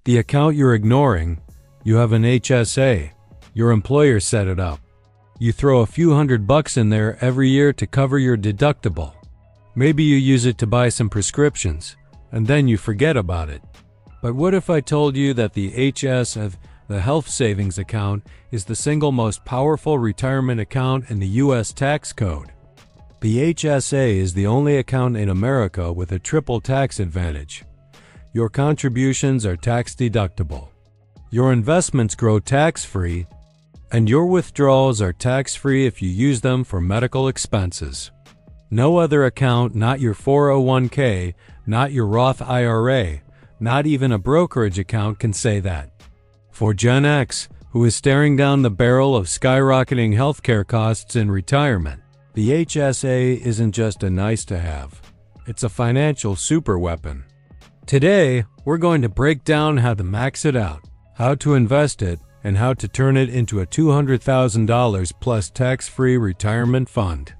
The account you're ignoring, you have an HSA. Your employer set it up. You throw a few $100 in there every year to cover your deductible. Maybe you use it to buy some prescriptions, and then you forget about it. But what if I told you that the HSA, the health savings account, is the single most powerful retirement account in the U.S. tax code? The HSA is the only account in America with a triple tax advantage. Your contributions are tax deductible. Your investments grow tax-free, and your withdrawals are tax-free if you use them for medical expenses. No other account, not your 401k, not your Roth IRA, not even a brokerage account can say that. For Gen X, who is staring down the barrel of skyrocketing healthcare costs in retirement, the HSA isn't just a nice-to-have. It's a financial superweapon. Today, we're going to break down how to max it out, how to invest it, and how to turn it into a $200,000 plus tax-free retirement fund.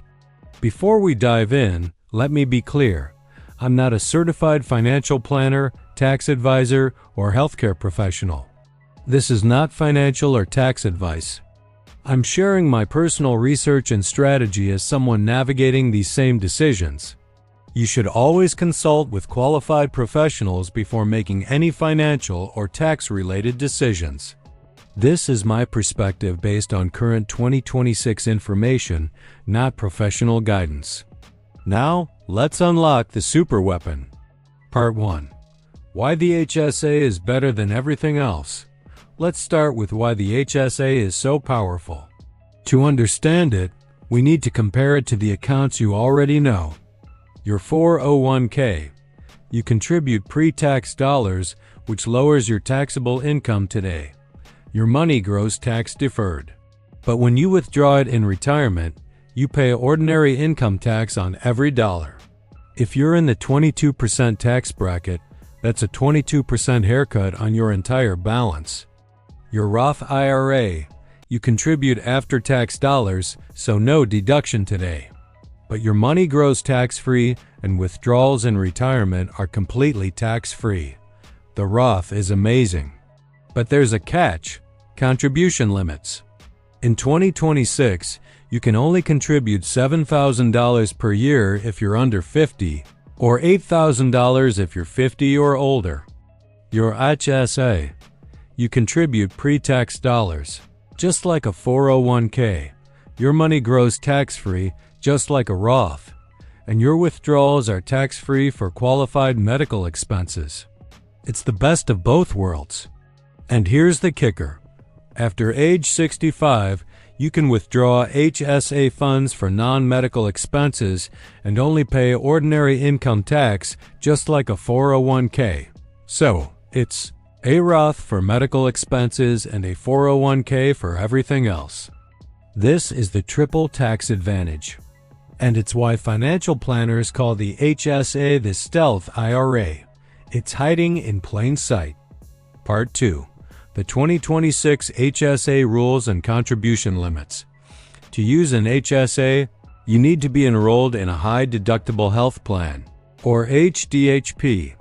Before we dive in, let me be clear. I'm not a certified financial planner, tax advisor, or healthcare professional. This is not financial or tax advice. I'm sharing my personal research and strategy as someone navigating these same decisions. You should always consult with qualified professionals before making any financial or tax-related decisions. This is my perspective based on current 2026 information, not professional guidance. Now, let's unlock the superweapon. Part 1. Why the HSA is better than everything else. Let's start with why the HSA is so powerful. To understand it, we need to compare it to the accounts you already know. Your 401k. You contribute pre-tax dollars, which lowers your taxable income today. Your money grows tax-deferred. But when you withdraw it in retirement, you pay ordinary income tax on every dollar. If you're in the 22% tax bracket, that's a 22% haircut on your entire balance. Your Roth IRA, you contribute after-tax dollars, so no deduction today. But your money grows tax-free, and withdrawals in retirement are completely tax-free. The Roth is amazing. But there's a catch: contribution limits. In 2026, you can only contribute $7,000 per year if you're under 50, or $8,000 if you're 50 or older. Your HSA, you contribute pre-tax dollars. Just like a 401k, your money grows tax-free just like a Roth, and your withdrawals are tax-free for qualified medical expenses. It's the best of both worlds. And here's the kicker. After age 65, you can withdraw HSA funds for non-medical expenses and only pay ordinary income tax just like a 401k. So, it's a Roth for medical expenses and a 401k for everything else. This is the triple tax advantage. And it's why financial planners call the HSA the stealth IRA. It's hiding in plain sight. Part 2. The 2026 HSA Rules and Contribution Limits. To use an HSA, you need to be enrolled in a high-deductible health plan, or HDHP.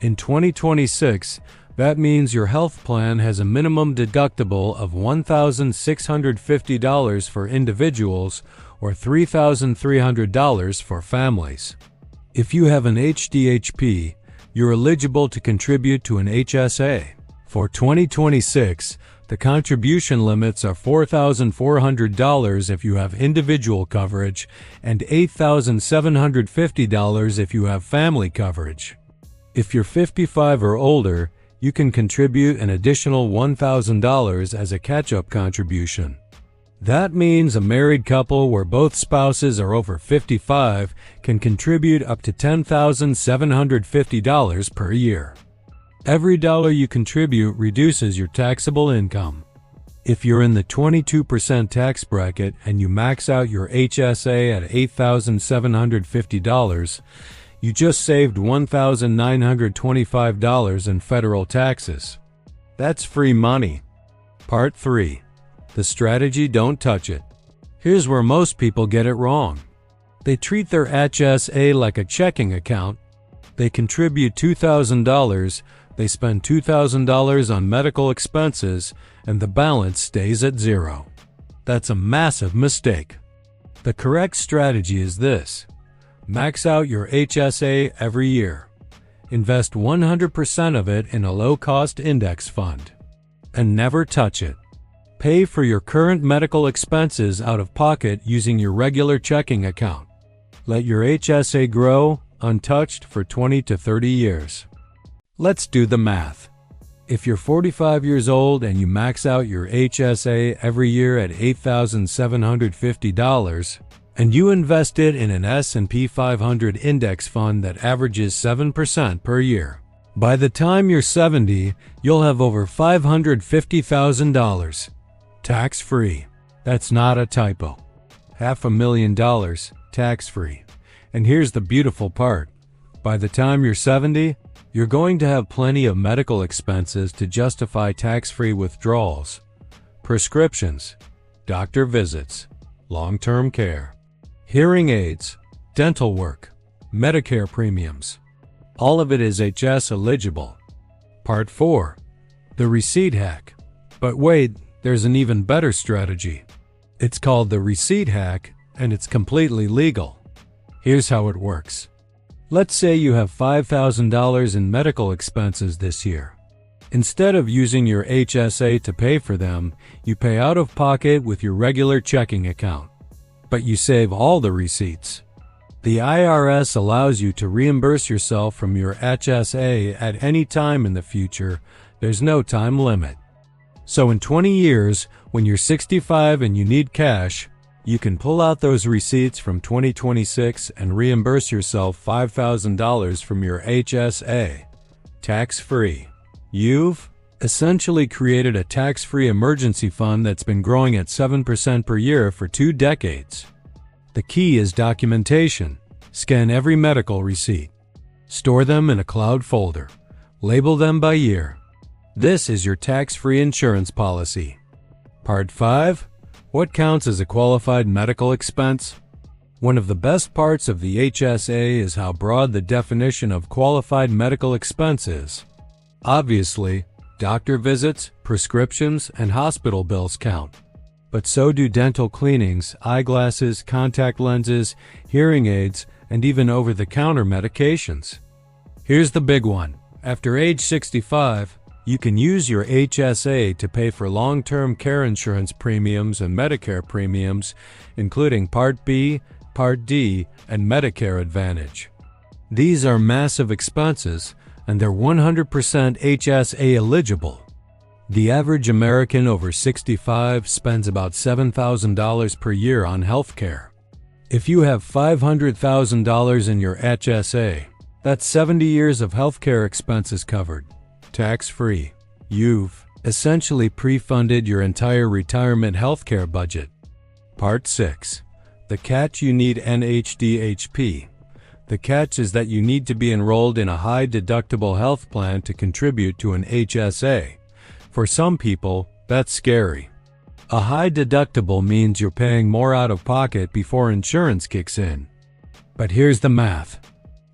In 2026, that means your health plan has a minimum deductible of $1,650 for individuals or $3,300 for families. If you have an HDHP, you're eligible to contribute to an HSA. For 2026, the contribution limits are $4,400 if you have individual coverage and $8,750 if you have family coverage. If you're 55 or older, you can contribute an additional $1,000 as a catch-up contribution. That means a married couple where both spouses are over 55 can contribute up to $10,750 per year. Every dollar you contribute reduces your taxable income. If you're in the 22% tax bracket and you max out your HSA at $8,750, you just saved $1,925 in federal taxes. That's free money. Part 3. The strategy: don't touch it. Here's where most people get it wrong. They treat their HSA like a checking account. They contribute $2,000, they spend $2,000 on medical expenses and the balance stays at zero. That's a massive mistake. The correct strategy is this: max out your HSA every year. Invest 100% of it in a low-cost index fund. And never touch it. Pay for your current medical expenses out of pocket using your regular checking account. Let your HSA grow untouched for 20 to 30 years. Let's do the math. If you're 45 years old and you max out your HSA every year at $8,750, and you invest it in an S&P 500 index fund that averages 7% per year, by the time you're 70, you'll have over $550,000, tax-free. That's not a typo. $500,000, tax-free. And here's the beautiful part. By the time you're 70, you're going to have plenty of medical expenses to justify tax-free withdrawals, prescriptions, doctor visits, long-term care, hearing aids, dental work, Medicare premiums. All of it is HS eligible. Part 4. The receipt hack. But wait, there's an even better strategy. It's called the receipt hack, and it's completely legal. Here's how it works. Let's say you have $5,000 in medical expenses this year. Instead of using your HSA to pay for them, you pay out of pocket with your regular checking account. But you save all the receipts. The IRS allows you to reimburse yourself from your HSA at any time in the future. There's no time limit. So in 20 years, when you're 65 and you need cash, you can pull out those receipts from 2026 and reimburse yourself $5,000 from your HSA, tax-free. You've essentially created a tax-free emergency fund that's been growing at 7% per year for 2 decades. The key is documentation. Scan every medical receipt. Store them in a cloud folder. Label them by year. This is your tax-free insurance policy. Part 5. What counts as a qualified medical expense? One of the best parts of the HSA is how broad the definition of qualified medical expense is. Obviously, doctor visits, prescriptions, and hospital bills count. But so do dental cleanings, eyeglasses, contact lenses, hearing aids, and even over-the-counter medications. Here's the big one. After age 65, you can use your HSA to pay for long-term care insurance premiums and Medicare premiums, including Part B, Part D, and Medicare Advantage. These are massive expenses, and they're 100% HSA eligible. The average American over 65 spends about $7,000 per year on health care. If you have $500,000 in your HSA, that's 70 years of health care expenses covered. Tax-free. You've essentially pre-funded your entire retirement healthcare budget. Part 6. The catch: you need NHDHP. The catch is that you need to be enrolled in a high-deductible health plan to contribute to an HSA. For some people, that's scary. A high deductible means you're paying more out of pocket before insurance kicks in. But here's the math.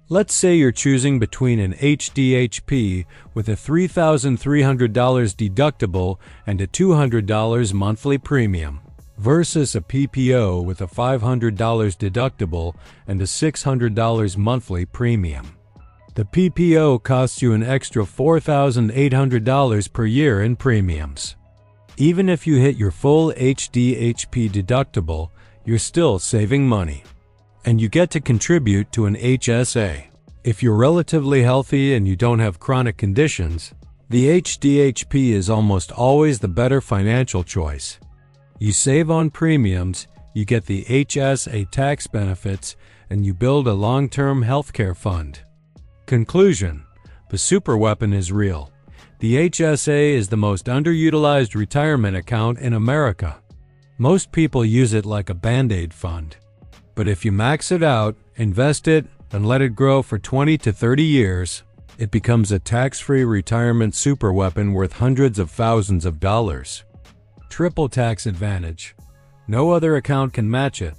Let's say you're choosing between an HDHP with a $3,300 deductible and a $200 monthly premium versus a PPO with a $500 deductible and a $600 monthly premium. The PPO costs you an extra $4,800 per year in premiums. Even if you hit your full HDHP deductible, you're still saving money. And you get to contribute to an HSA. If you're relatively healthy and you don't have chronic conditions, the HDHP is almost always the better financial choice. You save on premiums, you get the HSA tax benefits, and you build a long-term healthcare fund. Conclusion: the superweapon is real. The HSA is the most underutilized retirement account in America. Most people use it like a Band-Aid fund. But if you max it out, invest it, and let it grow for 20 to 30 years, it becomes a tax-free retirement superweapon worth hundreds of thousands of dollars. Triple tax advantage. No other account can match it.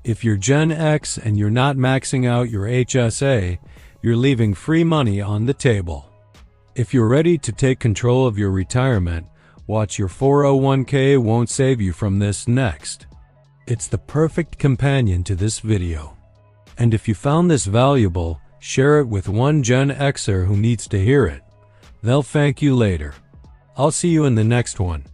If you're Gen X and you're not maxing out your HSA, you're leaving free money on the table. If you're ready to take control of your retirement, watch your 401k won't save you from this next. It's the perfect companion to this video. And if you found this valuable, share it with one Gen Xer who needs to hear it. They'll thank you later. I'll see you in the next one.